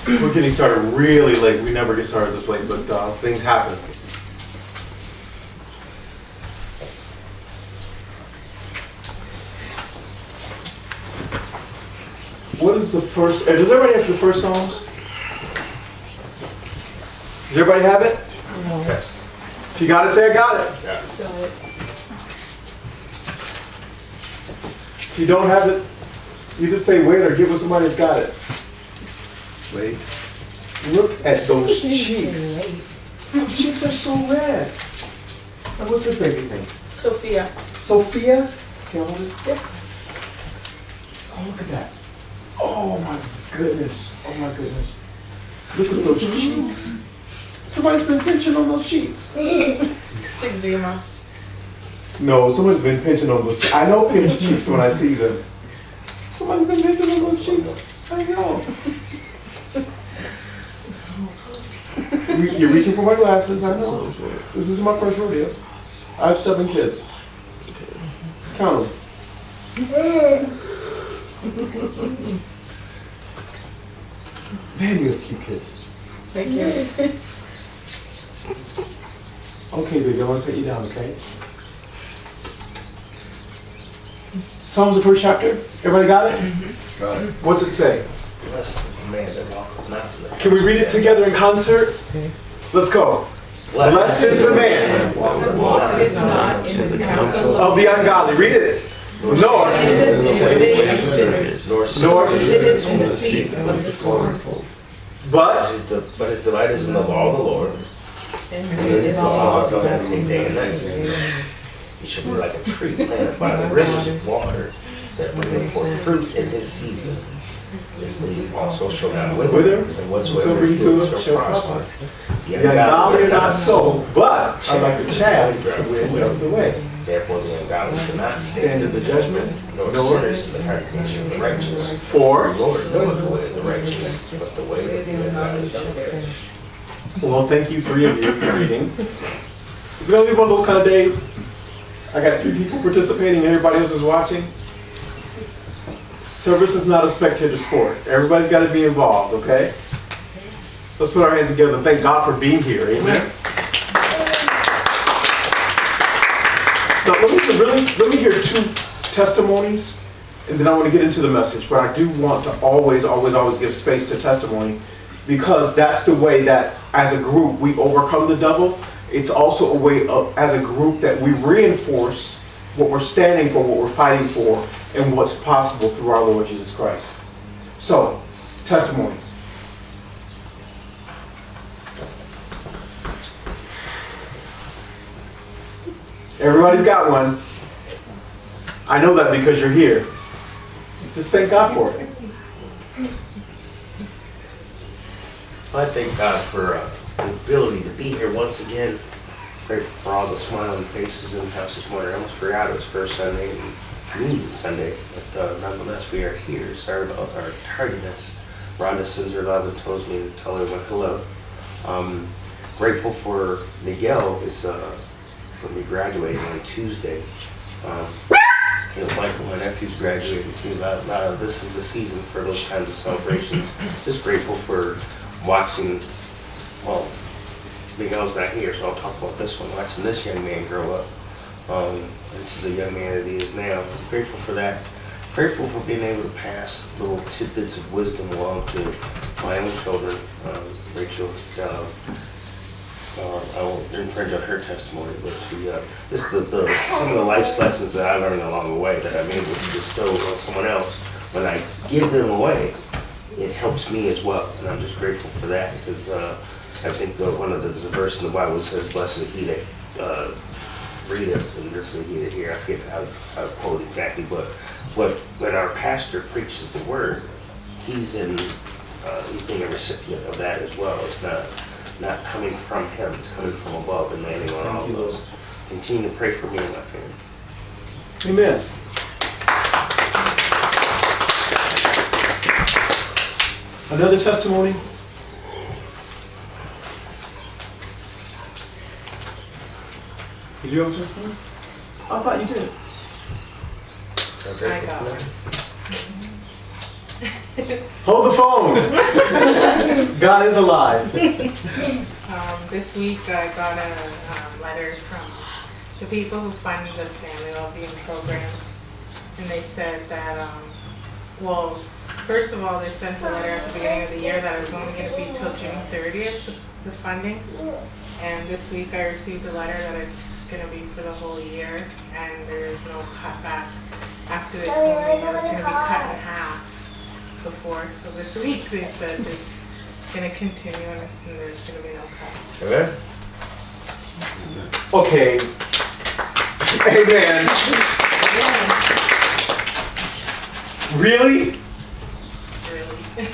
We're getting started really late. We never get started this late, but things happen. What is the first? Does everybody have the first Psalms? Does everybody have it? No. If you got it, say I got it. Got it. If you don't have it, either say wait or get with somebody that's got it. Wait. Look at those cheeks. Those cheeks are so red. And what's this baby's name? Sophia. Sophia? Can I hold it? Yep. Oh, look at that. Oh my goodness. Oh my goodness. Look at those cheeks. Somebody's been pinching on those cheeks. It's eczema. No, somebody's been pinching on those cheeks. I know pinched cheeks when I see them. Somebody's been pinching on those cheeks. I know. You're reaching for my glasses, I know. This is my first rodeo. I have 7 kids. Count them. Man, you have cute kids. Thank you. Okay, baby, I want to set you down, okay? Psalms, the first chapter. Everybody got it? Got it. What's it say? Blessed is the man that walketh not in the Can we read it together in concert? Let's go. Blessed is the man walketh not in the counsel of the ungodly. Read it. Nor in the way of sinners, nor Nor sitteth in the seat of the scornful. but but his delight is in the law of the Lord, And and in his law doth meditate day and night. He shall be like a tree planted by the rivers of water, that bringeth forth fruit in his season. His leaf also shall not wither, and whatsoever he doeth shall prosper. the ungodly are not so, but are like the chaff which wind of the way. Therefore the ungodly shall not Stand in the judgment, nor nor sinners in the congregation of the righteous. for. The Lord knoweth the way of the righteous, but the way of the ungodly shall perish. Well, thank you, 3 of you, for reading. It's going to be one of those kind of days. I got 3 people participating, everybody else is watching. Service is not a spectator sport. Everybody's got to be involved, okay? Let's put our hands together and thank God for being here, amen? Now, let me hear 2 testimonies, and then I want to get into the message. But I do want to always give space to testimony, because that's the way that, as a group, we overcome the devil. It's also a way of, as a group, that we reinforce what we're standing for, what we're fighting for, and what's possible through our Lord Jesus Christ. So, testimonies. Everybody's got one. I know that because you're here. Just thank God for it. I thank God for the ability to be here once again. Grateful for all the smiling faces in the house this morning. I almost forgot it was first Sunday and meeting Sunday, but nonetheless we are here. Sorry about our tardiness. Rhonda sends her love and tells me to tell everyone hello. Grateful for Miguel is going to be graduating on Tuesday. Michael, my nephew's graduating too. This is the season for those kinds of celebrations. Just grateful for watching, well, Miguel's not here, so I'll talk about this one. Watching this young man grow up into the young man that he is now. I'm grateful for that. Grateful for being able to pass little tidbits of wisdom along to my own children. Rachel, I won't infringe on her testimony, but she, just some of the life lessons that I learned along the way that I'm able to bestow on someone else. When I give them away, it helps me as well, and I'm just grateful for that, because I think one of the verse in the Bible says, "Blessed is he that readeth," and this is he that hear. I forget how to quote exactly, but when our pastor preaches the word, he's being a recipient of that as well. It's not coming from him, it's coming from above and landing on all of us. Continue to pray for me and my family. Amen. Another testimony? Did you have a testimony? I thought you did. I got one. Hold the phone. God is alive. This week I got a letter from the people who fund the Family Wellbeing Program. And they said that, well, first of all, they sent a letter at the beginning of the year that it was only going to be till June 30th, the funding. And this week I received a letter that it's going to be for the whole year and there's no cutbacks. After they told me it was going to be cut in half before. So this week they said it's going to continue and there's going to be no cuts. Okay. Okay. Amen. Really? Really.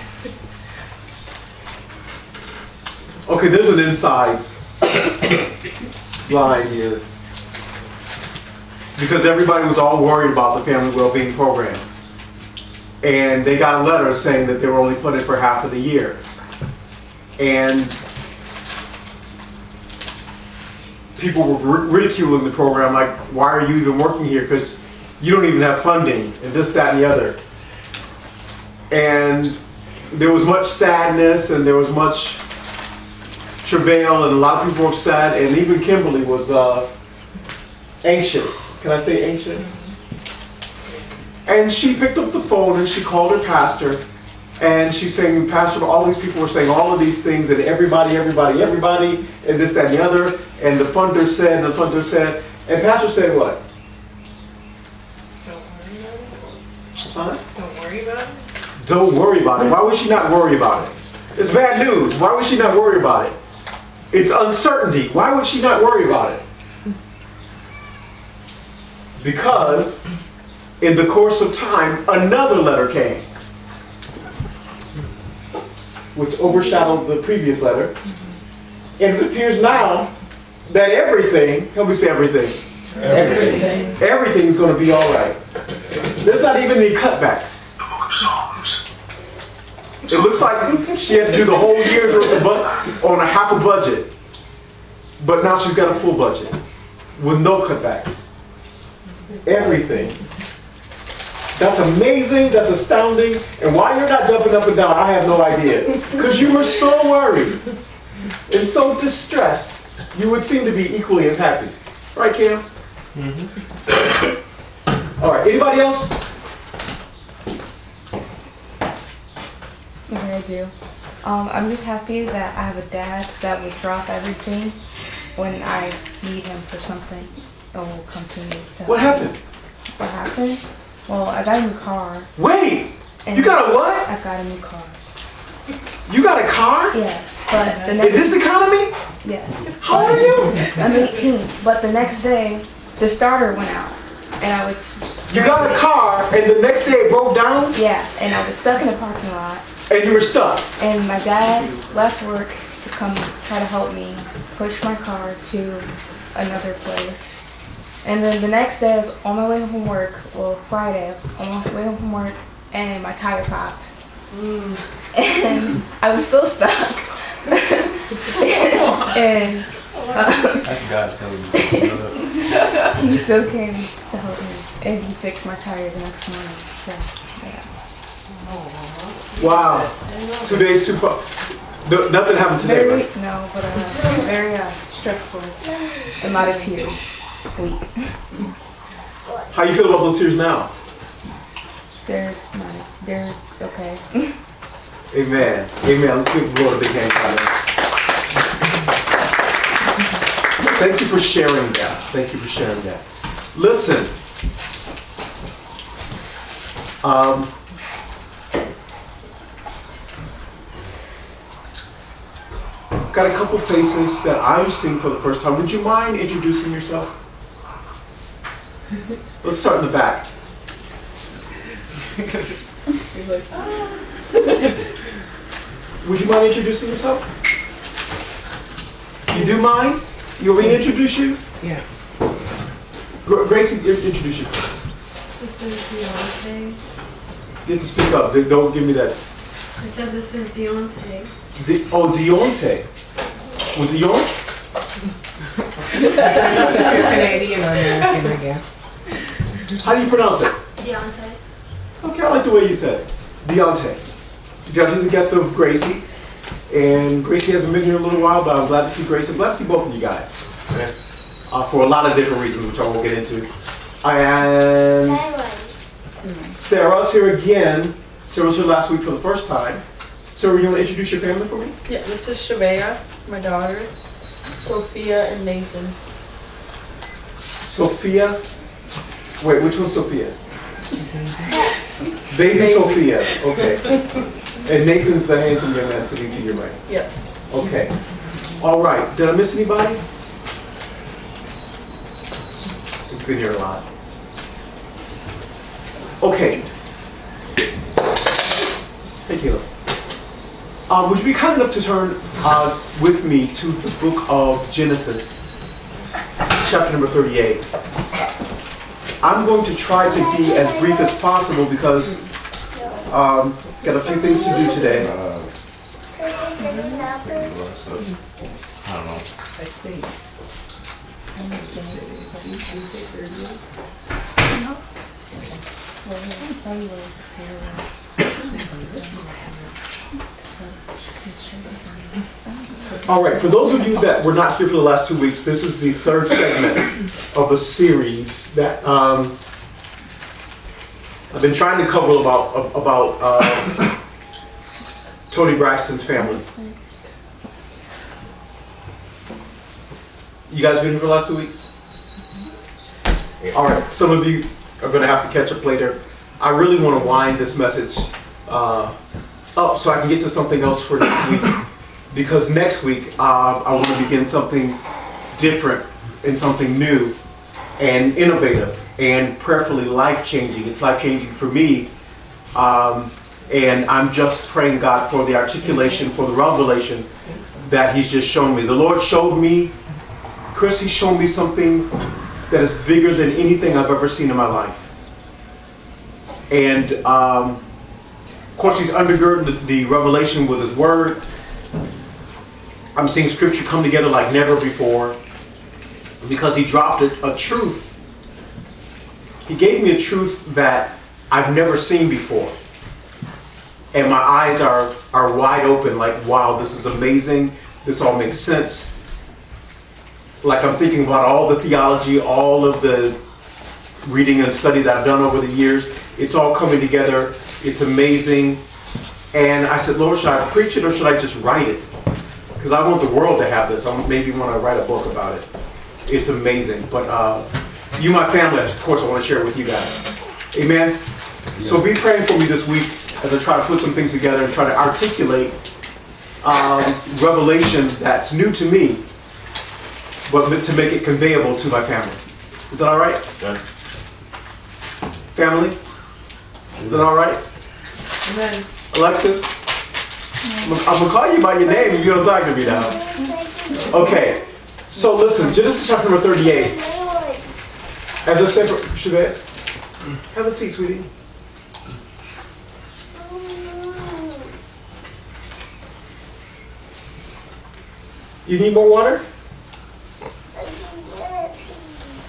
Okay, there's an inside line here. Because everybody was all worried about the Family Wellbeing Program. And they got a letter saying that they were only funded for half of the year. And people were ridiculing the program, like, why are you even working here? Because you don't even have funding, and this, that, and the other. And there was much sadness, and there was much travail, and a lot of people were upset, and even Kimberly was anxious. Can I say anxious? And she picked up the phone and she called her pastor, and she's saying, Pastor, all these people were saying all of these things, and everybody, and this, that, and the other, and the funder said, and Pastor said what? Don't worry about it. Huh? Don't worry about it. Don't worry about it. Why would she not worry about it? It's bad news. Why would she not worry about it? It's uncertainty. Why would she not worry about it? Because in the course of time, another letter came, which overshadowed the previous letter. And it appears now that everything, help me say everything. Everything is going to be all right. There's not even any cutbacks. It looks like she had to do the whole year's worth of on a half a budget. But now she's got a full budget with no cutbacks. Everything. That's amazing. That's astounding. And why you're not jumping up and down, I have no idea. Because you were so worried and so distressed. You would seem to be equally as happy. Right, Kim? Mm-hmm. All right. Anybody else? Yeah, I do. I'm just happy that I have a dad that would drop everything when I need him for something and will come to me. What happened? What happened? Well, I got a new car. Wait! And You got a what? I got a new car. You got a car? Yes, but the In next... this economy? Yes. How old are you? I'm 18, but the next day, the starter went out. And I was... You got a car, and the next day it broke down, Yeah, and I was stuck in a parking lot. and you were stuck. And my dad left work to come try to help me push my car to another place. And then the next day I was on my way home from work, well Friday I was on my way home from work and my tire popped. And I was still stuck. And That's God telling you. he still came to help me and he fixed my tire the next morning. So, yeah. Wow. 2 days, nothing happened today, Very, right? no, but very stressful. A lot of tears. Week. How you feel about those tears now? They're okay. Amen. Amen. Let's give the Lord a big hand clap. Thank you for sharing that. Thank you for sharing that. Listen. Got a couple faces that I'm seeing for the first time. Would you mind introducing yourself? Let's start in the back. Would you mind introducing yourself? You do mind? You want me to introduce you? Yeah. Gracie, introduce you. This is Deontay. You have to speak up. Don't give me that. I said this is Deontay. Deontay. With Dion? Canadian or American, I guess. How do you pronounce it? Deontay. Okay, I like the way you said it. Deontay's a guest of Gracie, and Gracie hasn't been here in a little while, but I'm glad to see Gracie. I'm glad to see both of you guys, okay? For a lot of different reasons, which I won't get into. And Sarah's here again. Sarah was here last week for the first time. Sarah, you want to introduce your family for me? Yeah, this is Shabea, my daughter, Sophia and Nathan. Sophia. Wait, which one's Sophia? Baby Sophia. Okay. And Nathan's the handsome young man sitting to your right. Yeah. Okay. All right. Did I miss anybody? You've been here a lot. Okay. Thank you. Would you be kind enough to turn with me to the book of Genesis, chapter number 38. I'm going to try to be as brief as possible because got a few things to do today. I don't know. I think. All right, for those of you that were not here for the last 2 weeks, this is the third segment of a series that I've been trying to cover about Tony Braxton's family. You guys been here for the last 2 weeks? All right, some of you are going to have to catch up later. I really want to wind this message up so I can get to something else for next week. Because next week I want to begin something different and something new and innovative and prayerfully life-changing. It's life-changing for me. And I'm just praying God for the articulation, for the revelation that He's just shown me. The Lord showed me, Chris, He showed me something that is bigger than anything I've ever seen in my life. And of course, He's undergirding the revelation with His Word. I'm seeing Scripture come together like never before because He dropped a truth. He gave me a truth that I've never seen before. And my eyes are wide open like, wow, this is amazing. This all makes sense. Like I'm thinking about all the theology, all of the reading and study that I've done over the years. It's all coming together. It's amazing. And I said, Lord, should I preach it or should I just write it? Because I want the world to have this. I maybe want to write a book about it. It's amazing. But you, my family, of course, I want to share it with you guys. Amen? Yeah. So be praying for me this week as I try to put some things together and try to articulate revelation that's new to me, but to make it conveyable to my family. Is that all right? Yeah. Family? Is that all right? Amen. Alexis? I'm going to call you by your name if you don't talk to me now. Okay. So listen, Genesis chapter number 38. As I said, Shabbat, have a seat, sweetie. You need more water?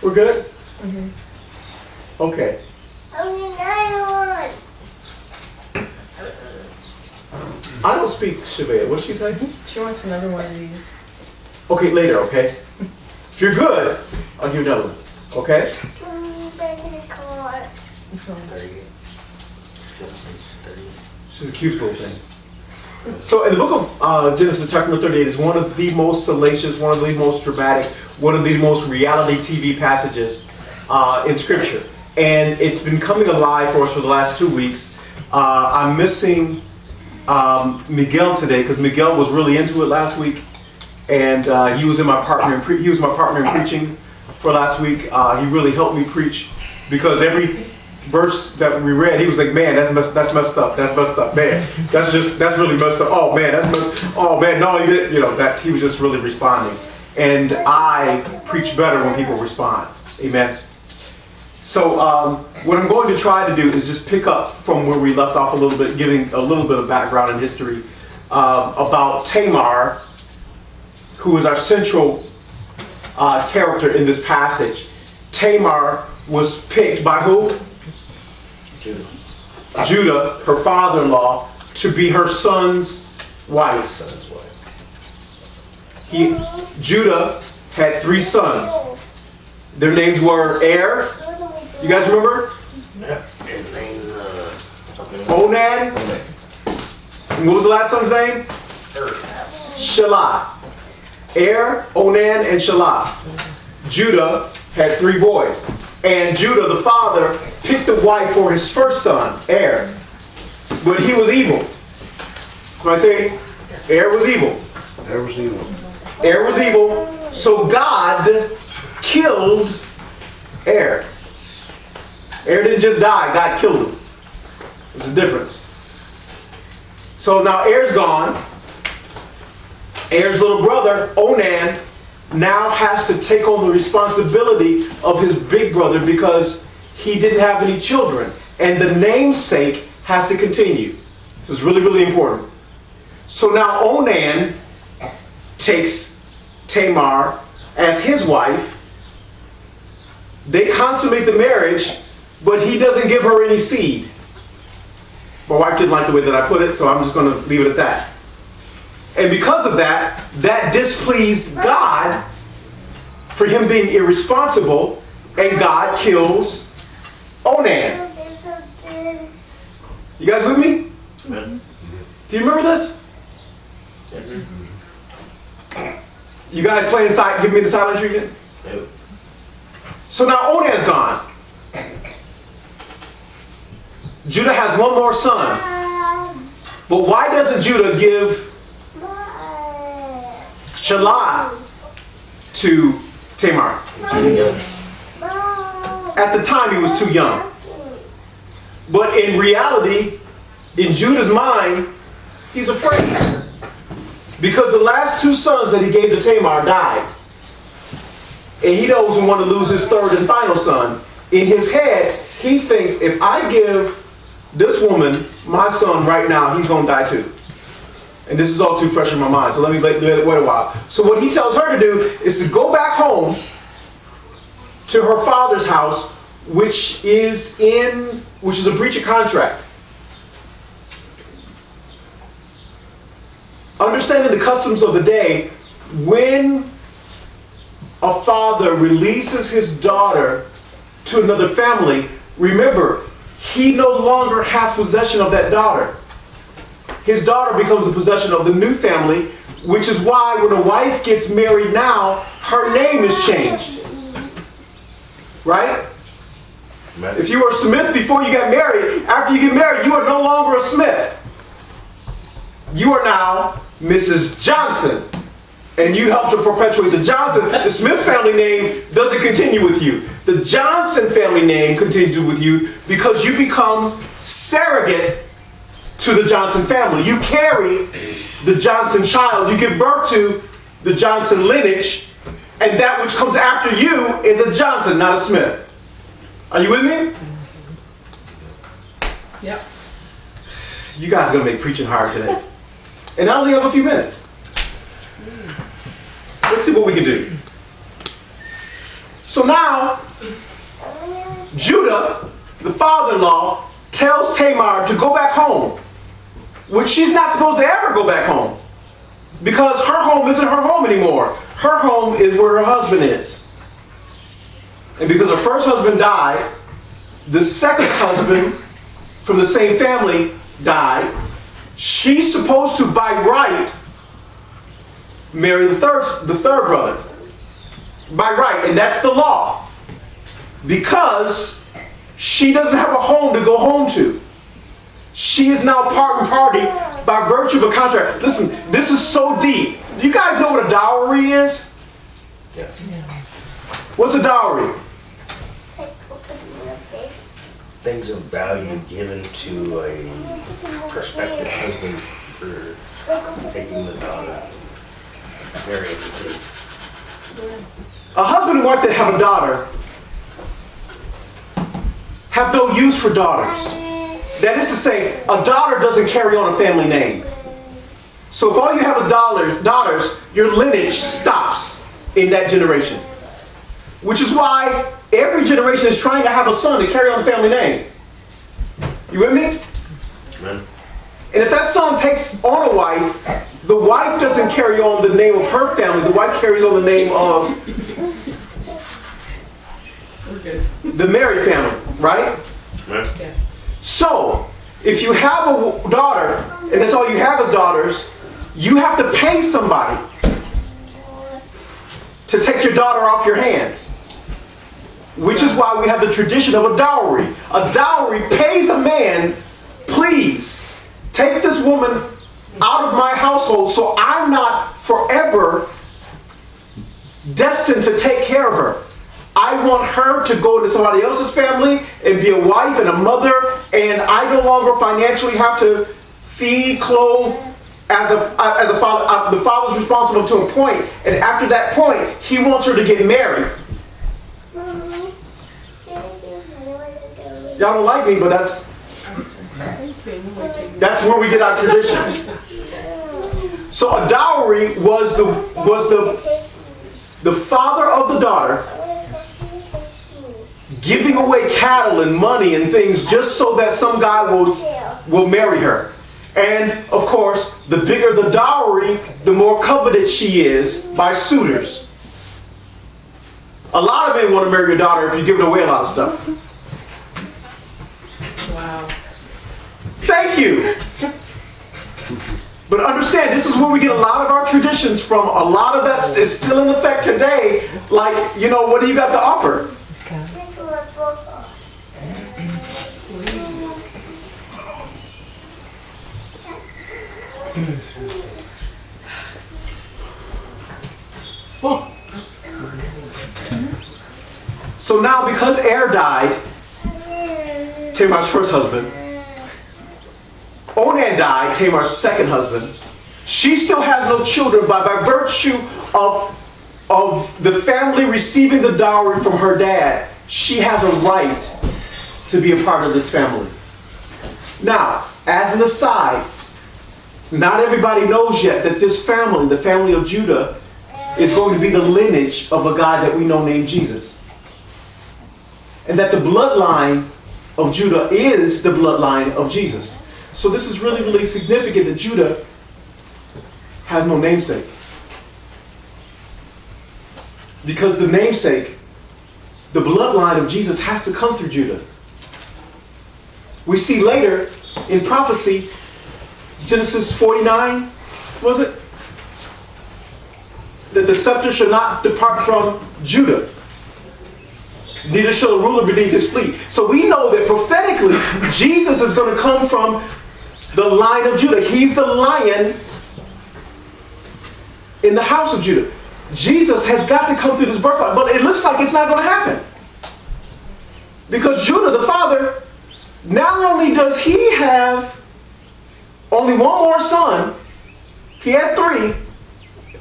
We're good? Mm-hmm. Okay. I don't speak Shabbat. What'd she say? She wants another one of these. Okay, later, okay? If you're good, I'll give you another one. Okay? She's a cute little thing. So in the book of Genesis chapter 38 is one of the most salacious, one of the most dramatic, one of the most reality TV passages in Scripture. And it's been coming alive for us for the last 2 weeks. I'm missing Miguel today because Miguel was really into it last week, and he was my partner in preaching for last week. He really helped me preach because every verse that we read, he was like, "Man, that's messed up. That's messed up, man. That's really messed up. Oh man, oh man, no, he did." That he was just really responding, and I preach better when people respond. Amen. So what I'm going to try to do is just pick up from where we left off a little bit, giving a little bit of background and history about Tamar, who is our central character in this passage. Tamar was picked by who? Judah, her father-in-law, to be her son's wife. Son's wife. Judah had 3 sons. Their names were Er. You guys remember? Yeah. His name's something. Onan. And what was the last son's name? Shelah. Er, Onan, and Shelah. Judah had 3 boys. And Judah, the father, picked a wife for his first son, Er. But he was evil. So I say, Er was evil. There was evil. Er was evil. So God killed Er. Er didn't just die, God killed him. There's a difference. So now Er's gone. Er's little brother, Onan, now has to take on the responsibility of his big brother because he didn't have any children. And the namesake has to continue. This is really, really important. So now Onan takes Tamar as his wife. They consummate the marriage, but he doesn't give her any seed. My wife didn't like the way that I put it, so I'm just going to leave it at that. And because of that, that displeased God for him being irresponsible, and God kills Onan. You guys with me? Amen. Do you remember this? You guys playing silent? Give me the silent treatment. Yep. So now Onan's gone. Judah has one more son. But why doesn't Judah give Shelah to Tamar? At the time he was too young. But in reality, in Judah's mind, he's afraid. Because the last 2 sons that he gave to Tamar died. And he doesn't want to lose his third and final son. In his head, he thinks if I give this woman my son right now, he's going to die too. And this is all too fresh in my mind, so let it wait a while. So what he tells her to do is to go back home to her father's house, which is a breach of contract. Understanding the customs of the day, when a father releases his daughter to another family, remember, he no longer has possession of that daughter. His daughter becomes the possession of the new family, which is why when a wife gets married now, her name is changed. Right? Amen. If you were a Smith before you got married, after you get married, you are no longer a Smith. You are now Mrs. Johnson. And you help to perpetuate the Johnson. The Smith family name doesn't continue with you. The Johnson family name continues with you because you become surrogate to the Johnson family. You carry the Johnson child. You give birth to the Johnson lineage. And that which comes after you is a Johnson, not a Smith. Are you with me? Yep. You guys are going to make preaching hard today. And I only have a few minutes. Let's see what we can do. So now, Judah, the father-in-law, tells Tamar to go back home, which she's not supposed to ever go back home, because her home isn't her home anymore. Her home is where her husband is. And because her first husband died, the second husband from the same family died. She's supposed to, by right, marry the third brother. By right, and that's the law. Because she doesn't have a home to go home to. She is now part and party by virtue of a contract. Listen, this is so deep. Do you guys know what a dowry is? Yeah. What's a dowry? Things of value given to a prospective husband for taking the daughter. Very interesting. A husband and wife that have a daughter have no use for daughters. That is to say, a daughter doesn't carry on a family name. So if all you have is daughters, your lineage stops in that generation. Which is why every generation is trying to have a son to carry on the family name. You with me? Amen. And if that son takes on a wife, the wife doesn't carry on the name of her family. The wife carries on the name of the married family, right? Amen. Yes. So, if you have a daughter, and that's all you have is daughters, you have to pay somebody to take your daughter off your hands. Which is why we have the tradition of a dowry. A dowry pays a man, please, take this woman out of my household so I'm not forever destined to take care of her. I want her to go into somebody else's family and be a wife and a mother, and I no longer financially have to feed, clothe, as a father. The father's responsible to a point, and after that point, he wants her to get married. Y'all don't like me, but that's where we get our tradition. So a dowry was the father of the daughter giving away cattle and money and things just so that some guy will marry her. And of course, the bigger the dowry, the more coveted she is by suitors. A lot of men want to marry your daughter if you're giving away a lot of stuff. Wow. Thank you. But understand, this is where we get a lot of our traditions from. A lot of that is still in effect today. Like, what do you got to offer? So now, because Er died, Tamar's first husband, Onan died, Tamar's second husband, she still has no children, but by virtue of the family receiving the dowry from her dad, she has a right to be a part of this family. Now, as an aside, not everybody knows yet that this family, the family of Judah, is going to be the lineage of a guy that we know named Jesus. And that the bloodline of Judah is the bloodline of Jesus. So this is really, really significant that Judah has no namesake. Because the namesake, the bloodline of Jesus has to come through Judah. We see later in prophecy, Genesis 49, was it? That the scepter shall not depart from Judah. Neither shall a ruler beneath his fleet. So we know that prophetically, Jesus is going to come from the line of Judah. He's the lion in the house of Judah. Jesus has got to come through this birthright. But it looks like it's not going to happen. Because Judah, the father, not only does he have only one more son, he had 3,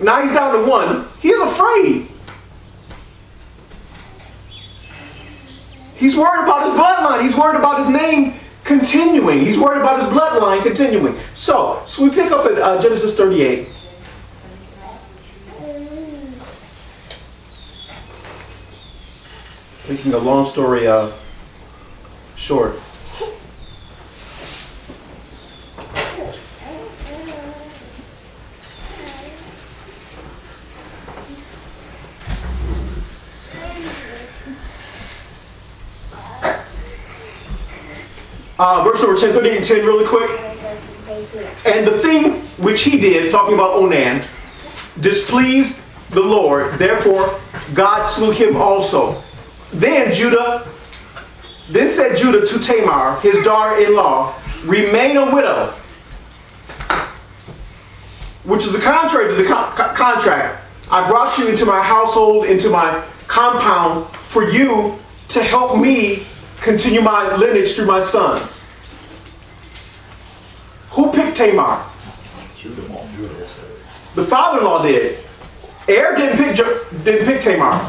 now he's down to 1, he's afraid. He's worried about his bloodline. He's worried about his name continuing. He's worried about his bloodline continuing. So we pick up at Genesis 38. Making a long story short. Verse number 10, 38 and 10 really quick. And the thing which he did, talking about Onan, displeased the Lord. Therefore, God slew him also. Then said Judah to Tamar, his daughter-in-law, remain a widow. Which is the contrary to the contract. I brought you into my household, into my compound, for you to help me continue my lineage through my sons. Who picked Tamar? The father-in-law did. Er didn't pick Tamar.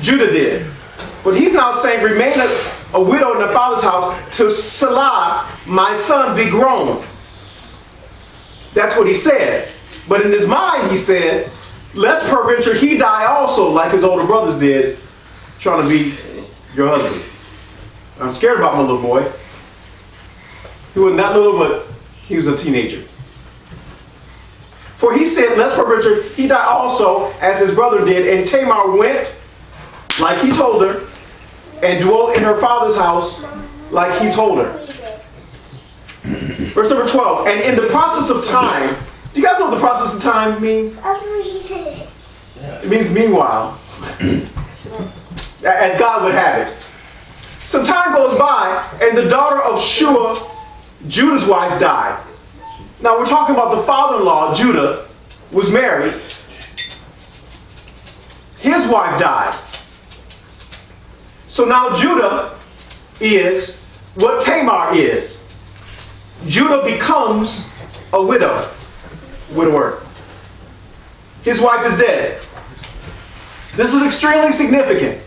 Judah did. But he's now saying, remain a widow in the father's house till Salah, my son, be grown. That's what he said. But in his mind, he said, lest peradventure he die also, like his older brothers did, trying to be your husband. I'm scared about my little boy. He wasn't that little, but he was a teenager. For he said, lest peradventure he die also, as his brother did. And Tamar went, like he told her, and dwelt in her father's house, like he told her. Verse number 12. And in the process of time, do you guys know what the process of time means? It means meanwhile. As God would have it. Some time goes by, and the daughter of Shua, Judah's wife, died. Now we're talking about the father-in-law, Judah, was married. His wife died. So now Judah is what Tamar is. Judah becomes a widower. His wife is dead. This is extremely significant.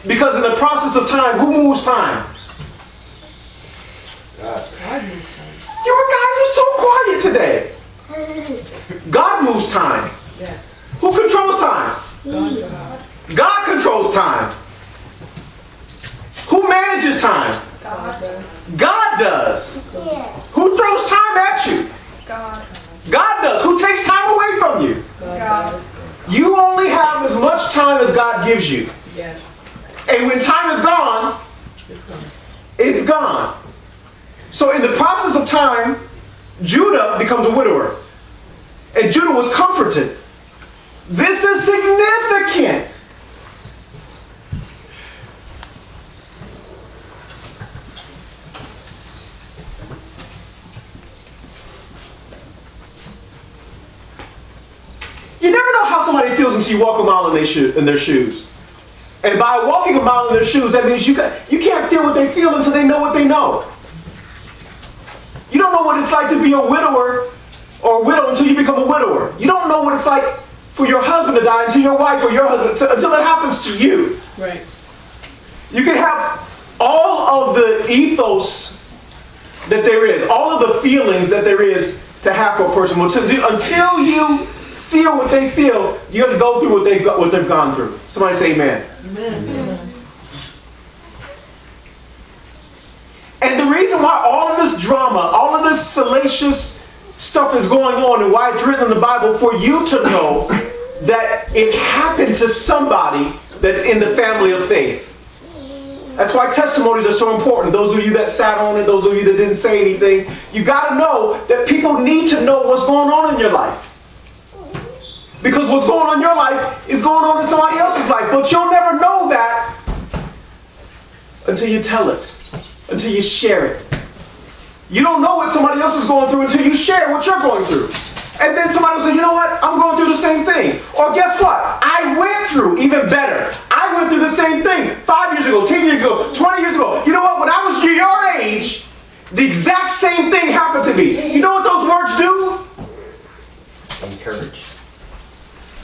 Because in the process of time, who moves time? God. You guys are so quiet today. God moves time. Yes. Who controls time? God controls time. Who manages time? God does. Who throws time at you? God does. Who takes time away from you? God. You only have as much time as God gives you. Yes. And when time is gone, it's gone. So in the process of time, Judah becomes a widower. And Judah was comforted. This is significant. You never know how somebody feels until you walk a mile in their shoes. And by walking a mile in their shoes, that means you can't feel what they feel until they know what they know. You don't know what it's like to be a widower or a widow until you become a widower. You don't know what it's like for your husband to die until your wife or your husband, until it happens to you. Right. You can have all of the ethos that there is, all of the feelings that there is to have for a person. Until you feel what they feel, you have to go through what they've gone through. Somebody say amen. Amen. And the reason why all of this drama, all of this salacious stuff is going on and why it's written in the Bible, for you to know that it happened to somebody that's in the family of faith. That's why testimonies are so important. Those of you that sat on it, those of you that didn't say anything, you got to know that people need to know what's going on in your life. Because what's going on in your life is going on in somebody else's life. But you'll never know that until you tell it, until you share it. You don't know what somebody else is going through until you share what you're going through. And then somebody will say, you know what, I'm going through the same thing. Or guess what, I went through even better. I went through the same thing 5 years ago, 10 years ago, 20 years ago. You know what, when I was your age, the exact same thing happened to me. You know what those words do? Encourage.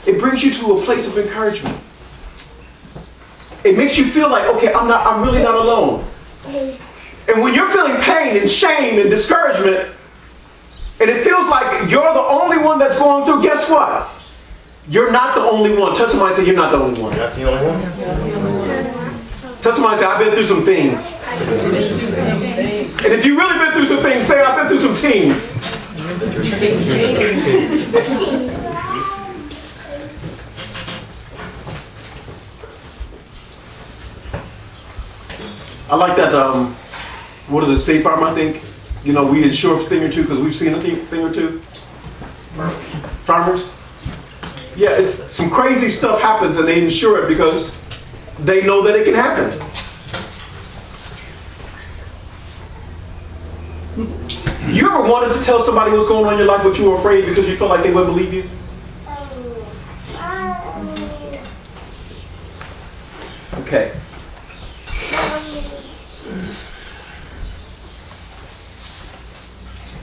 It brings you to a place of encouragement. It makes you feel like, okay, I'm really not alone. And when you're feeling pain and shame and discouragement, and it feels like you're the only one that's going through, guess what? You're not the only one. Touch somebody and say, you're not the only one. You're not the only one. Touch somebody and say, I've been through some things. And if you've really been through some things, say, I've been through some things. I like that, what is it, State Farm, I think? You know, we insure a thing or two because we've seen a thing or two. Farmers? Yeah, it's some crazy stuff happens and they insure it because they know that it can happen. You ever wanted to tell somebody what's going on in your life but you were afraid because you felt like they wouldn't believe you? Okay.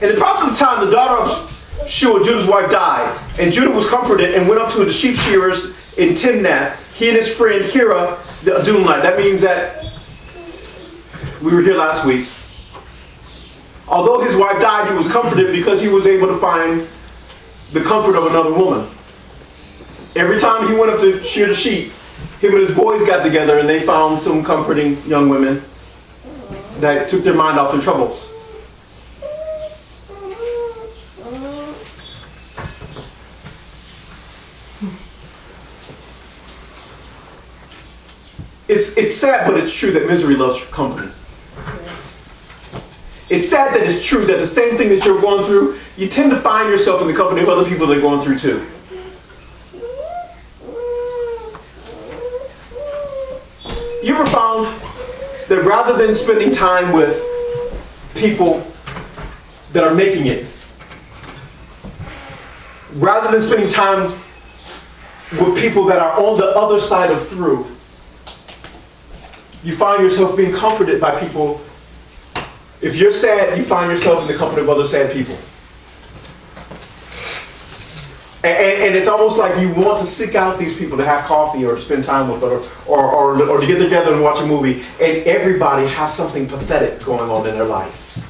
In the process of time, the daughter of Shua, Judah's wife, died, and Judah was comforted and went up to the sheep shearers in Timnath, he and his friend Hira the Adullamite. That means that we were here last week. Although his wife died, he was comforted because he was able to find the comfort of another woman. Every time he went up to shear the sheep, him and his boys got together and they found some comforting young women that took their mind off their troubles. It's sad, but it's true that misery loves company. It's sad that it's true that the same thing that you're going through, you tend to find yourself in the company of other people that are going through too. You ever found that rather than spending time with people that are making it, rather than spending time with people that are on the other side of through, you find yourself being comforted by people. If you're sad, you find yourself in the company of other sad people. And it's almost like you want to seek out these people to have coffee or to spend time with, or to get together and watch a movie. And everybody has something pathetic going on in their life.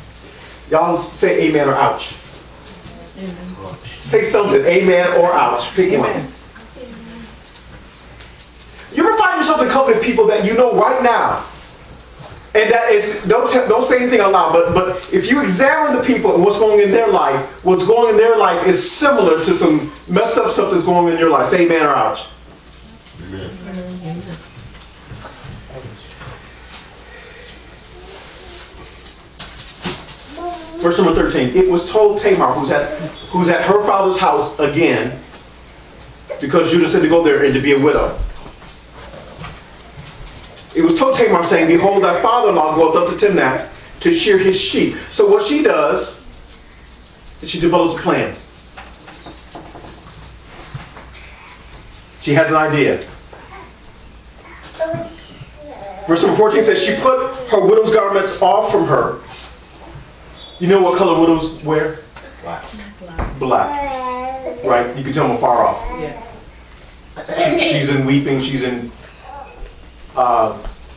Y'all say amen or ouch. Amen. Say something, amen or ouch. Pick one. You ever find yourself in the company of people that you know right now, and that is, don't say anything out loud, but if you examine the people and what's going in their life, what's going in their life is similar to some messed up stuff that's going on in your life. Say amen or ouch. Amen. Verse number 13. It was told Tamar, who's at her father's house again, because Judah said to go there and to be a widow. It was told Tamar, saying, behold, thy father-in-law goeth up to Timnath to shear his sheep. So what she does is she develops a plan. She has an idea. Verse number 14 says, she put her widow's garments off from her. You know what color widows wear? Black. Black. Right? You can tell them afar off. Yes. She's in weeping. She's in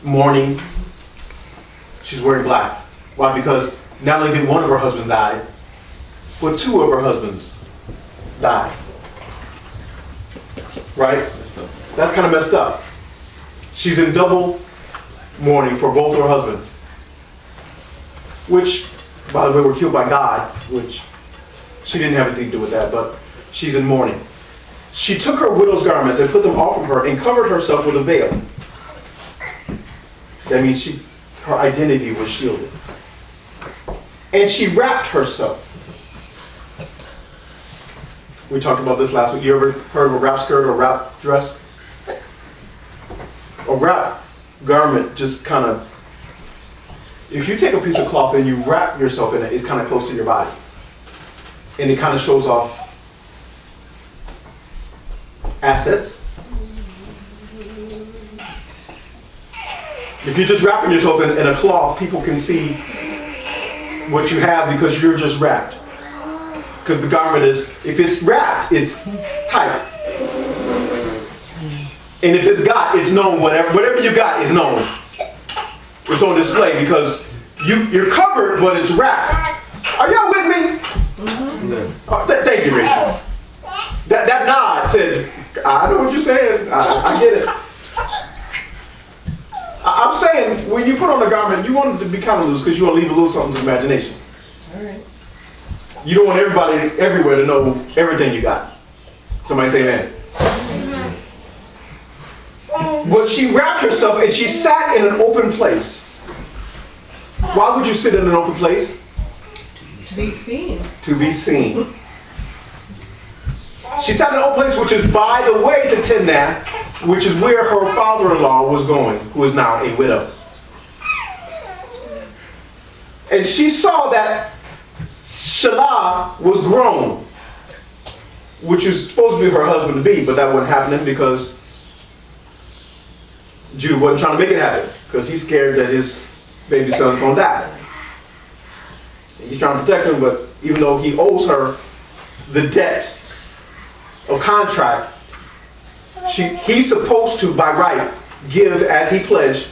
mourning. She's wearing black. Why? Because not only did one of her husbands die, but two of her husbands died. Right? That's kind of messed up. She's in double mourning for both her husbands, which, by the way, were killed by God, which she didn't have anything to do with that, but she's in mourning. She took her widow's garments and put them off from her and covered herself with a veil. That means her identity was shielded. And she wrapped herself. We talked about this last week. You ever heard of a wrap skirt or a wrap dress? A wrap garment just kind of, if you take a piece of cloth and you wrap yourself in it, it's kind of close to your body. And it kind of shows off assets. If you're just wrapping yourself in a cloth, people can see what you have because you're just wrapped. Because the garment is, if it's wrapped, it's tight. And if it's got, it's known. Whatever you got is known. It's on display because you're covered, but it's wrapped. Are y'all with me? Mm-hmm. Thank you, Rachel. That nod said, I know what you're saying. I get it. I'm saying, when you put on a garment, you want it to be kind of loose because you want to leave a little something to imagination. All right. You don't want everybody everywhere to know everything you got. Somebody say amen. But she wrapped herself and she sat in an open place. Why would you sit in an open place? To be seen. To be seen. She sat in an open place which is by the way to Timnath, which is where her father-in-law was going, who is now a widow. And she saw that Shelah was grown, which was supposed to be her husband to be, but that wasn't happening because Judah wasn't trying to make it happen because he's scared that his baby son's going to die. He's trying to protect him, but even though he owes her the debt of contract, he's supposed to, by right, give as he pledged,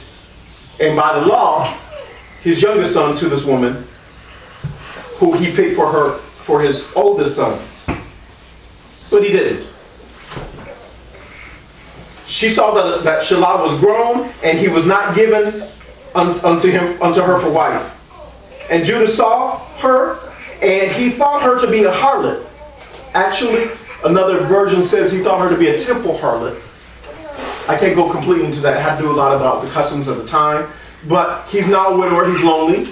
and by the law, his youngest son to this woman, who he paid for his oldest son. But he didn't. She saw that Shelah was grown, and he was not given unto her for wife. And Judah saw her, and he thought her to be a harlot. Actually, another version says he thought her to be a temple harlot. I can't go completely into that. It had to do a lot about the customs of the time. But he's now a widower. He's lonely.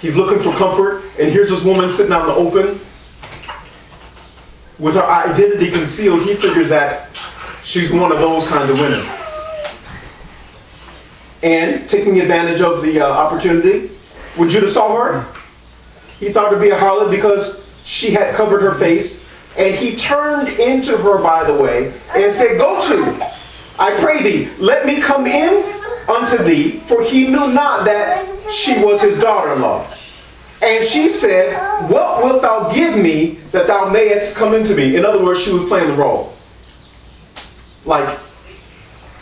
He's looking for comfort. And here's this woman sitting out in the open with her identity concealed. He figures that she's one of those kinds of women. And taking advantage of the opportunity, when Judah saw her, he thought her to be a harlot because she had covered her face. And he turned into her, by the way, and said, "Go to, I pray thee, let me come in unto thee," for he knew not that she was his daughter-in-law. And she said, "What wilt thou give me that thou mayest come into me?" In other words, she was playing the role. Like,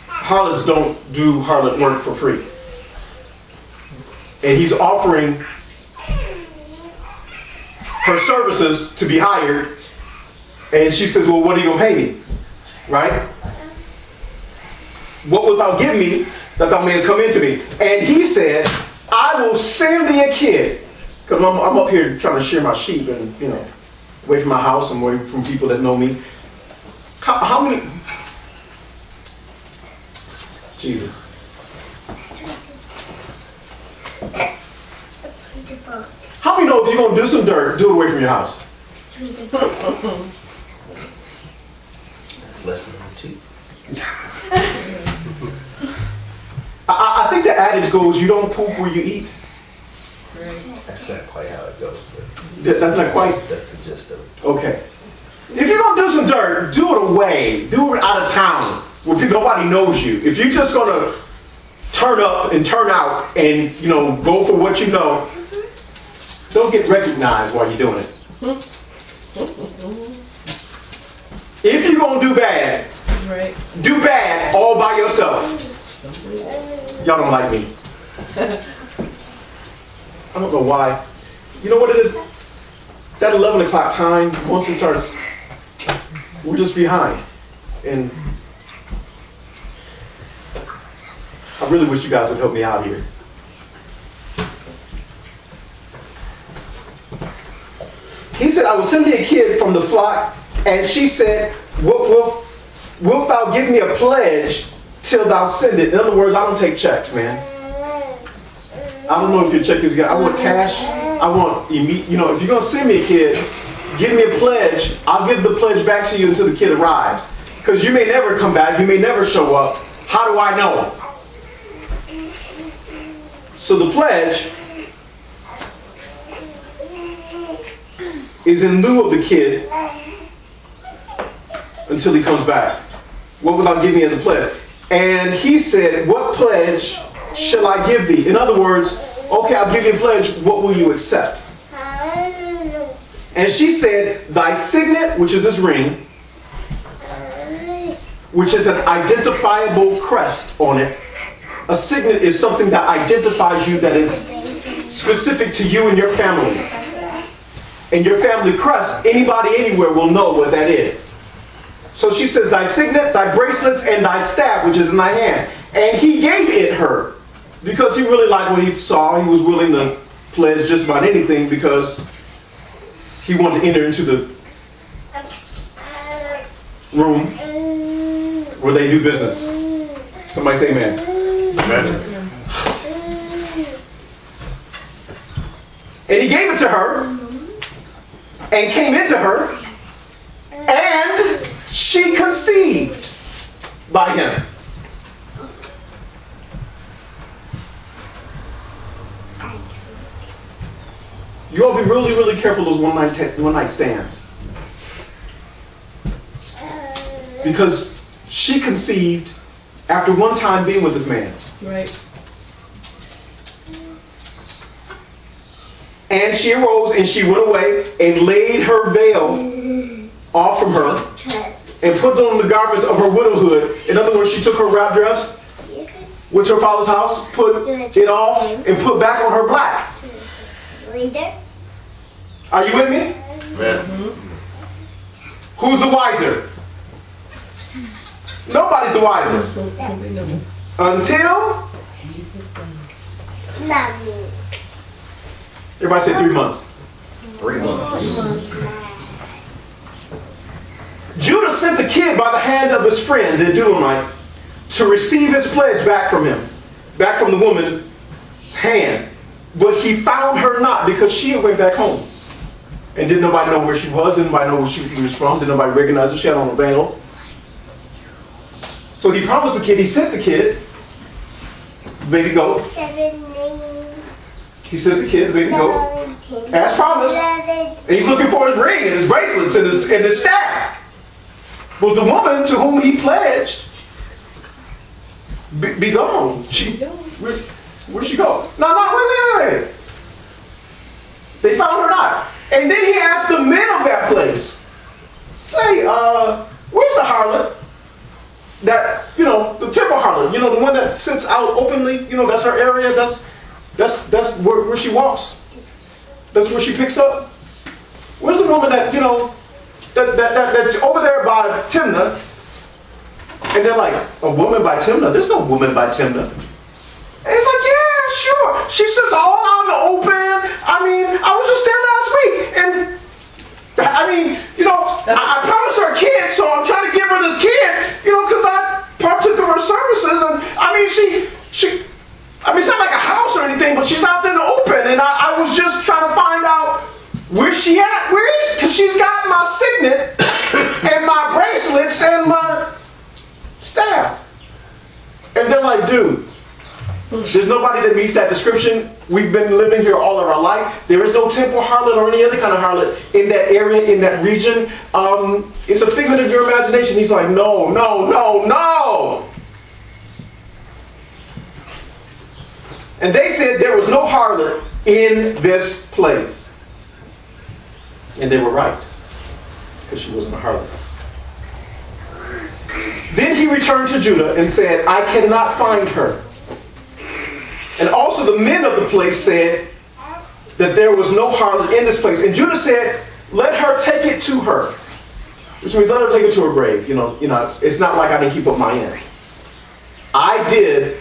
harlots don't do harlot work for free. And he's offering her services to be hired. And she says, "Well, what are you going to pay me?" Right? "What wilt thou give me that thou mayest come into me?" And he said, "I will send thee a kid." Because I'm up here trying to shear my sheep and, away from my house and away from people that know me. How many... Jesus. How many know if you're going to do some dirt, do it away from your house? That's lesson number 2. I think the adage goes, you don't poop where you eat. That's not quite how it goes, but That's not quite. that's the gist of it. Okay. If you're going to do some dirt, do it away. Do it out of town where nobody knows you. If you're just going to turn up and turn out and, go for what you know, don't get recognized while you're doing it. If you're going to do bad, Right. do bad all by yourself. Y'all don't like me. I don't know why. You know what it is? That 11 o'clock time, once it starts, we're just behind. And I really wish you guys would help me out here. He said, "I will send thee a kid from the flock." And she said, wilt thou give me a pledge till thou send it?" In other words, I don't take checks, man. I don't know if your check is good. I want cash. I want immediate. If you're going to send me a kid, give me a pledge. I'll give the pledge back to you until the kid arrives. Because you may never come back. You may never show up. How do I know? So the pledge is in lieu of the kid until he comes back. What will thou give me as a pledge? And he said, "What pledge shall I give thee?" In other words, okay, I'll give you a pledge. What will you accept? And she said, "Thy signet," which is his ring, which is an identifiable crest on it. A signet is something that identifies you, that is specific to you and your family. And your family crest, anybody anywhere will know what that is. So she says, "Thy signet, thy bracelets, and thy staff, which is in thy hand." And he gave it her because he really liked what he saw. He was willing to pledge just about anything because he wanted to enter into the room where they do business. Somebody say amen. Amen. And he gave it to her and came into her, and she conceived by him. You all be really, really careful those one night stands. Because she conceived after one time being with this man. Right. And she arose and she went away and laid her veil off from her and put on the garments of her widowhood. In other words, she took her wrap dress, went to her father's house, put it off, and put back on her black. Are you with me? Amen. Who's the wiser? Nobody's the wiser. Until... Everybody say 3 months. 3 months. Judah sent the kid by the hand of his friend, the Edomite, to receive his pledge back from him, back from the woman's hand. But he found her not, because she had went back home. And didn't nobody know where she was, didn't nobody know where she was from, didn't nobody recognize her, she had on a veil. So he promised the kid, he sent the kid, baby goat. He sent the kid, the baby goat, as promised. And he's looking for his ring and his bracelets and his staff. But the woman to whom he pledged, be gone. Where'd she go? No, wait. They found her not. And then he asked the men of that place, say, where's the harlot? That, the temple harlot, the one that sits out openly, that's her area, that's where she walks. That's where she picks up. Where's the woman that, that's over there by Timnah? And they're like, a woman by Timnah? There's no woman by Timnah. And he's like, yeah, sure. She sits all out in the open. I was just there last week. And, I promised her a kid, so I'm trying to give her this kid, because I partook of her services. And, it's not like a house or anything, but she's out there in the open. And I was just trying to find out where's she at? Where is? Because she's got my signet and my bracelets and my staff. And they're like, dude, there's nobody that meets that description. We've been living here all of our life. There is no temple harlot or any other kind of harlot in that area, in that region. It's a figment of your imagination. He's like, no. And they said there was no harlot in this place. And they were right, because she wasn't a harlot. Then he returned to Judah and said, I cannot find her. And also the men of the place said that there was no harlot in this place. And Judah said, let her take it to her. Which means let her take it to her grave. It's not like I didn't keep up my end. I did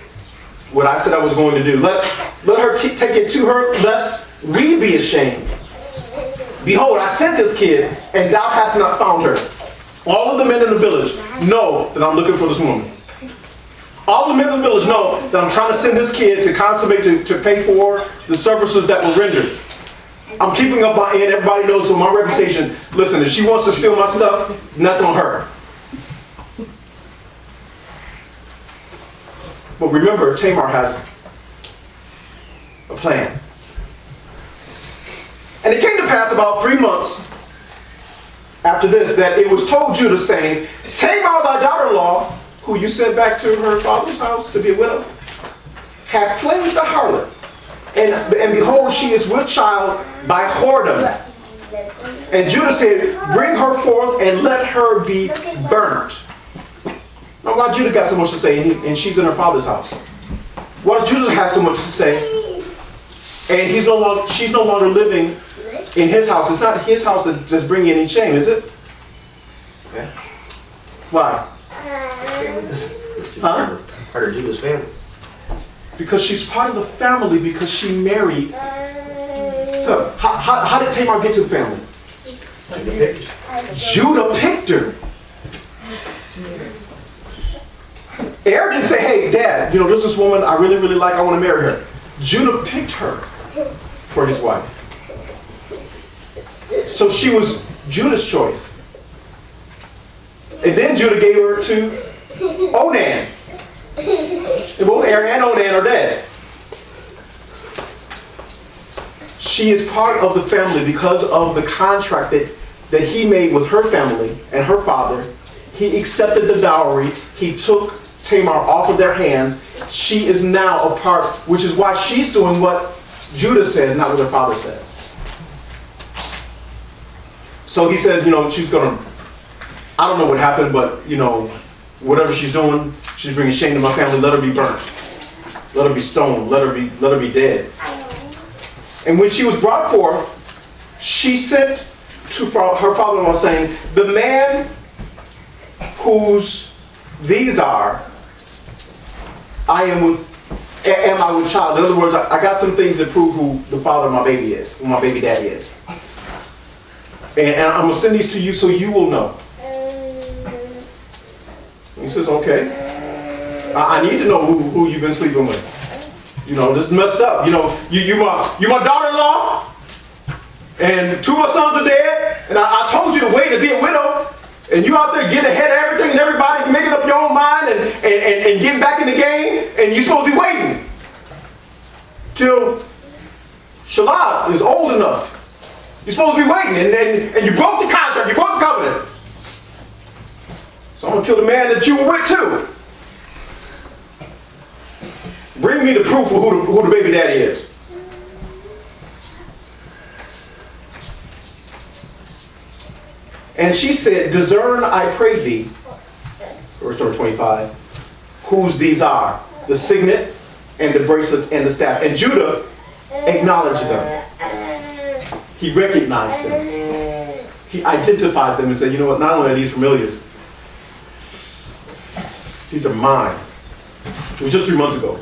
what I said I was going to do. Let her take it to her, lest we be ashamed. Behold, I sent this kid, and thou hast not found her. All of the men in the village know that I'm looking for this woman. All the men in the village know that I'm trying to send this kid to consummate, to pay for the services that were rendered. I'm keeping up my end. Everybody knows for my reputation. Listen, if she wants to steal my stuff, then that's on her. But remember, Tamar has a plan. And it came to pass about 3 months after this that it was told Judah, saying, Tamar, thy daughter-in-law, who you sent back to her father's house to be a widow, hath played the harlot. And behold, she is with child by whoredom. And Judah said, bring her forth and let her be burnt. Now, why Judah got so much to say and she's in her father's house? Why does Judah have so much to say and she's no longer living in his house? It's not his house that's bringing any shame, is it? Yeah. Why? Huh? Part of Judah's family. Because she's part of the family because she married. So, how did Tamar get to the family? Judah picked her. Er didn't say, hey, Dad, there's this woman I really, really like. I want to marry her. Judah picked her for his wife. So she was Judah's choice. And then Judah gave her to Onan. And both Er and Onan are dead. She is part of the family because of the contract that he made with her family and her father. He accepted the dowry. He took Tamar off of their hands. She is now a part, which is why she's doing what Judah says, not what her father says. So he said, she's going to, I don't know what happened, but, whatever she's doing, she's bringing shame to my family. Let her be burnt. Let her be stoned. Let her be dead. And when she was brought forth, she sent to her father-in-law saying, the man whose these are, am I with child? In other words, I got some things that prove who the father of my baby is, who my baby daddy is. And I'm going to send these to you so you will know. says, okay. I need to know who you've been sleeping with. You know, this is messed up. You know, you my daughter-in-law, and 2 of my sons are dead, and I told you to wait to be a widow, and you out there getting ahead of everything and everybody, making up your own mind and getting back in the game, and you're supposed to be waiting till Shelah is old enough. You're supposed to be waiting, and you broke the contract, you broke the covenant. So I'm going to kill the man that you were with too. Bring me the proof of who the baby daddy is. And she said, discern, I pray thee, verse number 25, whose these are, the signet and the bracelets and the staff. And Judah acknowledged them. He recognized them. He identified them and said, you know what, not only are these familiar, these are mine. It was just 3 months ago.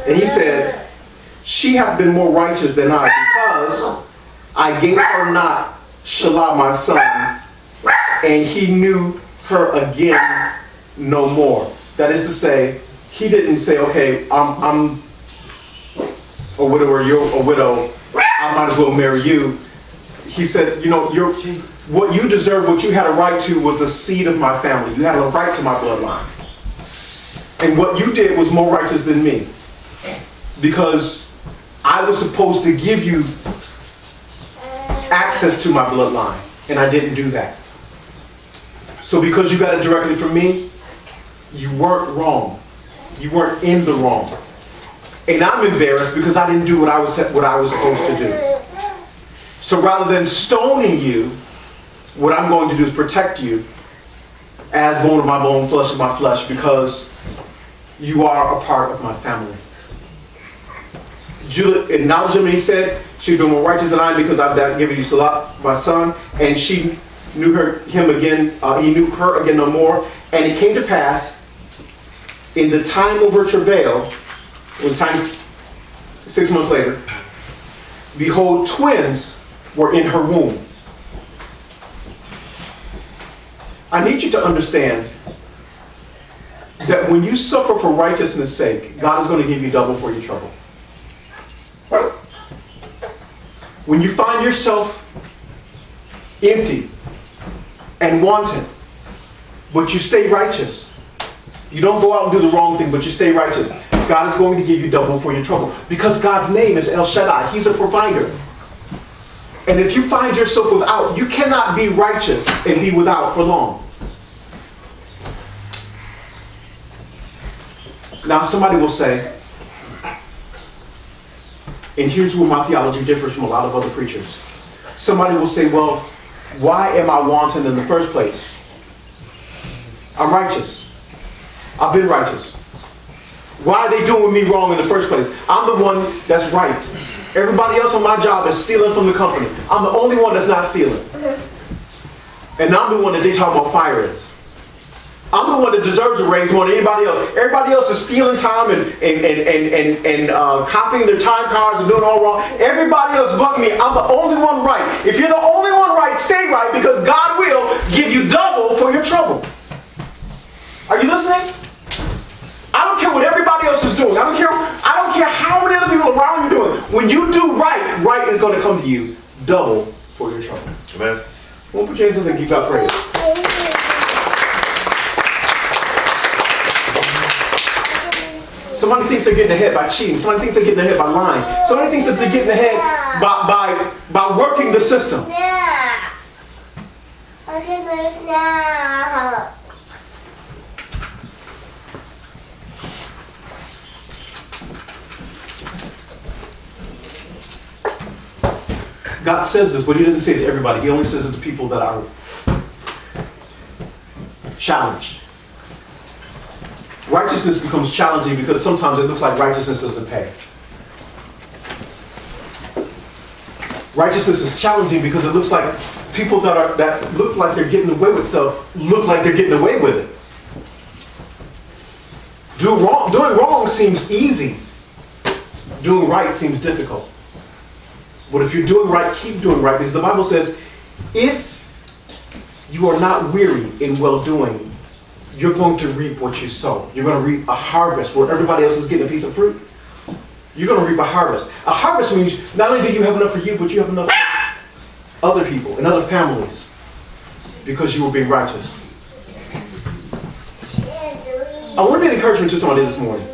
And he said, she hath been more righteous than I, because I gave her not Shelah my son, and he knew her again no more. That is to say, he didn't say, okay, I'm a widow or you're a widow, I might as well marry you. He said, you know, what you deserve, what you had a right to was the seed of my family. You had a right to my bloodline. And what you did was more righteous than me, because I was supposed to give you access to my bloodline, and I didn't do that. So because you got it directly from me, you weren't wrong. You weren't in the wrong. And I'm embarrassed because I didn't do what I was supposed to do. So rather than stoning you, what I'm going to do is protect you as bone of my bone, flesh of my flesh, because you are a part of my family. Judah acknowledged him, and he said, she'd been more righteous than I, because I've given you Shelah, my son. And she knew him again. He knew her again no more. And it came to pass, in the time of her travail, 6 months later, behold, twins were in her womb. I need you to understand that when you suffer for righteousness' sake, God is going to give you double for your trouble. When you find yourself empty and wanting, but you stay righteous, you don't go out and do the wrong thing, but you stay righteous, God is going to give you double for your trouble. Because God's name is El Shaddai. He's a provider. And if you find yourself without, you cannot be righteous and be without for long. Now somebody will say, and here's where my theology differs from a lot of other preachers. Somebody will say, well, why am I wanting in the first place? I'm righteous. I've been righteous. Why are they doing me wrong in the first place? I'm the one that's right. Everybody else on my job is stealing from the company. I'm the only one that's not stealing. And I'm the one that they talk about firing. I'm the one that deserves a raise more than anybody else. Everybody else is stealing time and copying their time cards and doing all wrong. Everybody else but me. I'm the only one right. If you're the only one right, stay right, because God will give you double for your trouble. Are you listening? I don't care what everybody else is doing. I don't care how many other people around you are doing. When you do right, right is going to come to you double for your trouble. Amen. Won't put your hands up and give God praise. Somebody thinks they're getting ahead by cheating. Somebody thinks they're getting ahead by lying. Somebody thinks that they're getting ahead by working the system. Look at this now. God says this, but he doesn't say it to everybody. He only says it to people that are challenged. Righteousness becomes challenging because sometimes it looks like righteousness doesn't pay. Righteousness is challenging because it looks like people that look like they're getting away with stuff look like they're getting away with it. Doing wrong seems easy. Doing right seems difficult. But if you're doing right, keep doing right, because the Bible says, if you are not weary in well-doing, you're going to reap what you sow. You're going to reap a harvest where everybody else is getting a piece of fruit. You're going to reap a harvest. A harvest means not only do you have enough for you, but you have enough for other people and other families because you were being righteous. I want to be an encouragement to somebody this morning.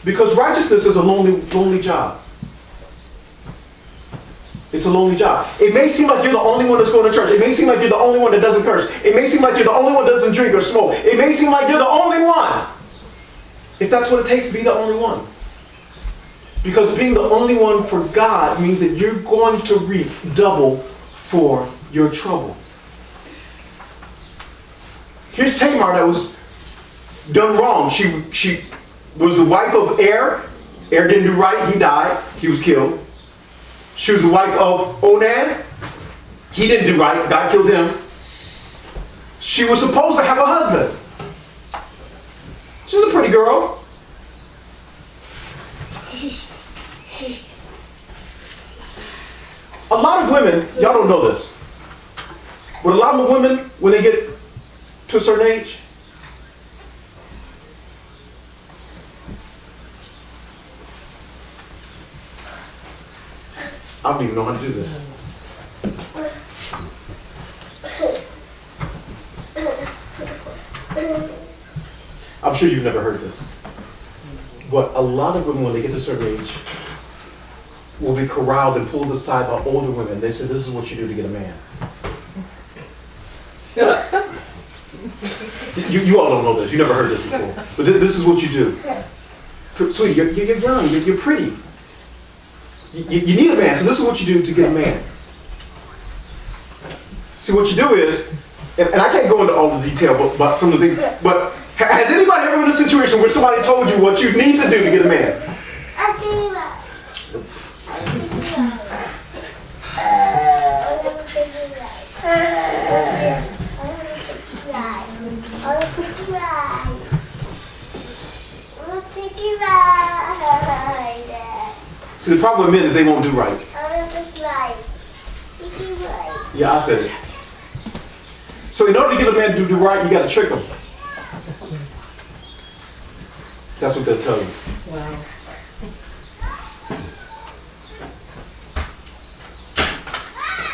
Because righteousness is a lonely job. It's a lonely job. It may seem like you're the only one that's going to church. It may seem like you're the only one that doesn't curse. It may seem like you're the only one that doesn't drink or smoke. It may seem like you're the only one. If that's what it takes to be the only one. Because being the only one for God means that you're going to reap double for your trouble. Here's Tamar that was done wrong. She was the wife of Er. Er didn't do right. He died. He was killed. She was the wife of Onan. He didn't do right. God killed him. She was supposed to have a husband. She was a pretty girl. A lot of women, y'all don't know this, but a lot of women, when they get to a certain age, I don't even know how to do this. I'm sure you've never heard this. But a lot of women, when they get to a certain age, will be corralled and pulled aside by older women. They say, this is what you do to get a man. you all don't know this. You never heard this before. But this is what you do. Sweetie, you're young. You're pretty. You need a man, so this is what you do to get a man. See, what you do is, and I can't go into all the detail about some of the things, but has anybody ever been in a situation where somebody told you what you need to do to get a man? See, the problem with men is they won't do right. Yeah, I said it. So in order to get a man to do right, you got to trick him. That's what they'll tell you. Wow.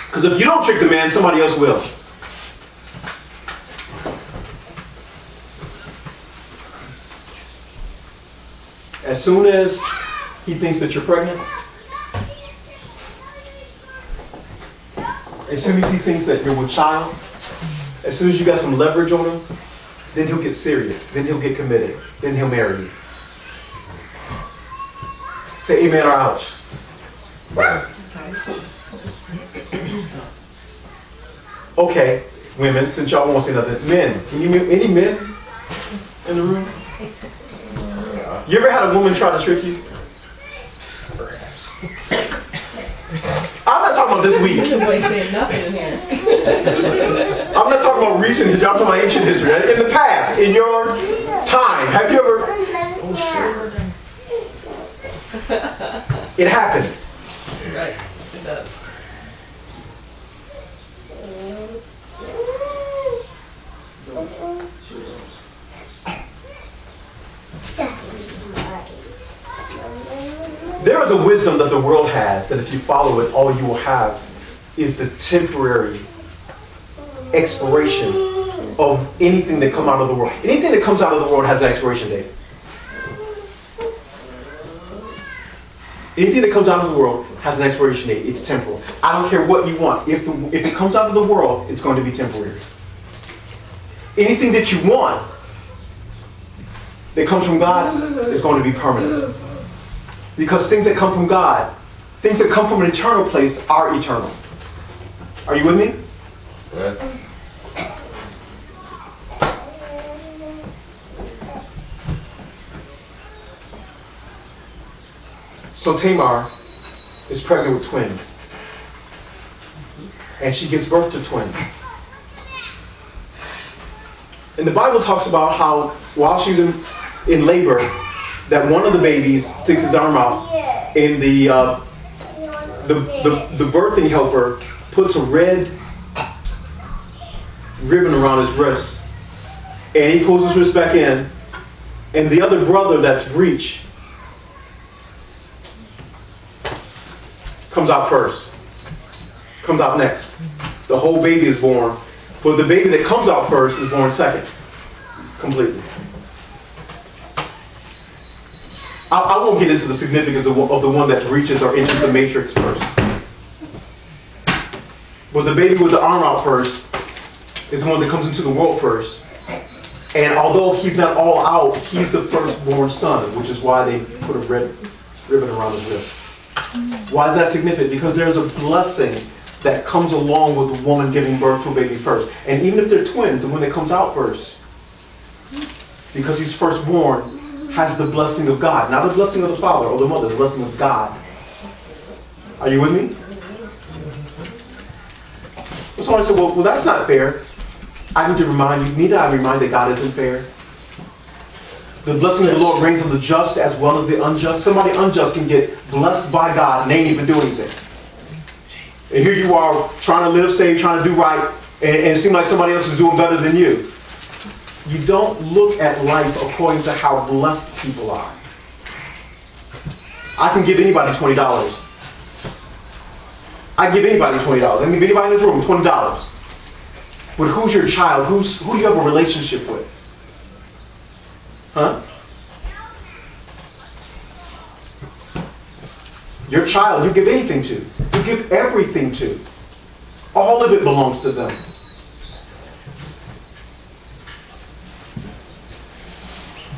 Because if you don't trick the man, somebody else will. As soon as he thinks that you're pregnant, as soon as he thinks that you're with child, as soon as you got some leverage on him, then he'll get serious. Then he'll get committed. Then he'll marry you. Say amen or ouch. Okay, women, since y'all won't say nothing. Men, can you meet any men in the room? You ever had a woman try to trick you? I'm not talking about this week. Nobody's saying nothing in here. I'm not talking about recent history. I'm talking about ancient history. In the past, in your time, have you ever? It happens. Right. It does. There is a wisdom that the world has that if you follow it, all you will have is the temporary expiration of anything that comes out of the world. Anything that comes out of the world has an expiration date. Anything that comes out of the world has an expiration date. It's temporal. I don't care what you want. If it comes out of the world, it's going to be temporary. Anything that you want that comes from God is going to be permanent. Because things that come from God, things that come from an eternal place are eternal. Are you with me? Right. So Tamar is pregnant with twins. And she gives birth to twins. And the Bible talks about how while she's in labor, that one of the babies sticks his arm out, and the birthing helper puts a red ribbon around his wrist And he pulls his wrist back in, and the other brother that's breech comes out first, comes out next. The whole baby is born, but the baby that comes out first is born second, completely. I won't get into the significance of the one that breaches or enters the matrix first. But the baby with the arm out first is the one that comes into the world first. And although he's not all out, he's the firstborn son, which is why they put a red ribbon around his wrist. Why is that significant? Because there's a blessing that comes along with the woman giving birth to a baby first. And even if they're twins, the one that comes out first, because he's firstborn, has the blessing of God. Not the blessing of the father or the mother, the blessing of God. Are you with me? Somebody said, well, that's not fair. I need to remind you, need I remind that God isn't fair? The blessing of the Lord reigns on the just as well as the unjust. Somebody unjust can get blessed by God and they ain't even do anything. And here you are trying to live safe, trying to do right, and it seems like somebody else is doing better than you. You don't look at life according to how blessed people are. I can give anybody $20. I give anybody $20. I can give anybody in this room $20. But who's your child? Who do you have a relationship with? Huh? Your child, you give anything to. You give everything to. All of it belongs to them.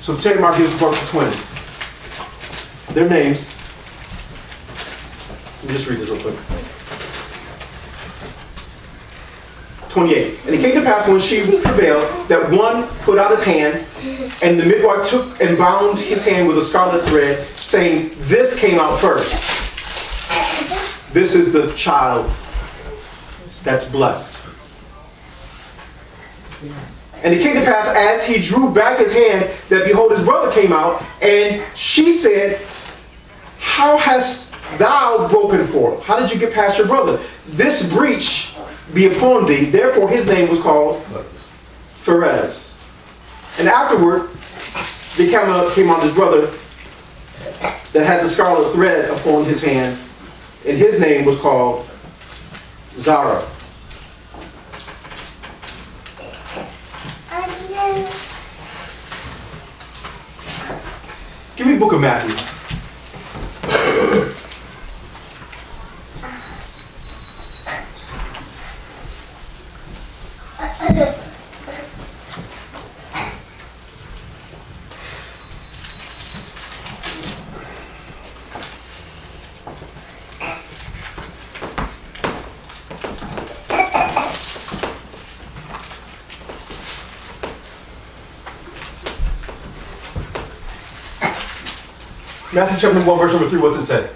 So Terry Mark gives birth to twins. Their names. Let me just read this real quick. 28. And it came to pass when she travailed that one put out his hand, and the midwife took and bound his hand with a scarlet thread, saying, "This came out first." This is the child that's blessed. And it came to pass as he drew back his hand that behold his brother came out, and she said, "How hast thou broken forth? How did you get past your brother? This breach be upon thee." Therefore his name was called Pharez. And afterward there came on his brother that had the scarlet thread upon his hand, and his name was called Zara. Give me the book of Matthew. Matthew chapter 1, verse number 3, what's it say?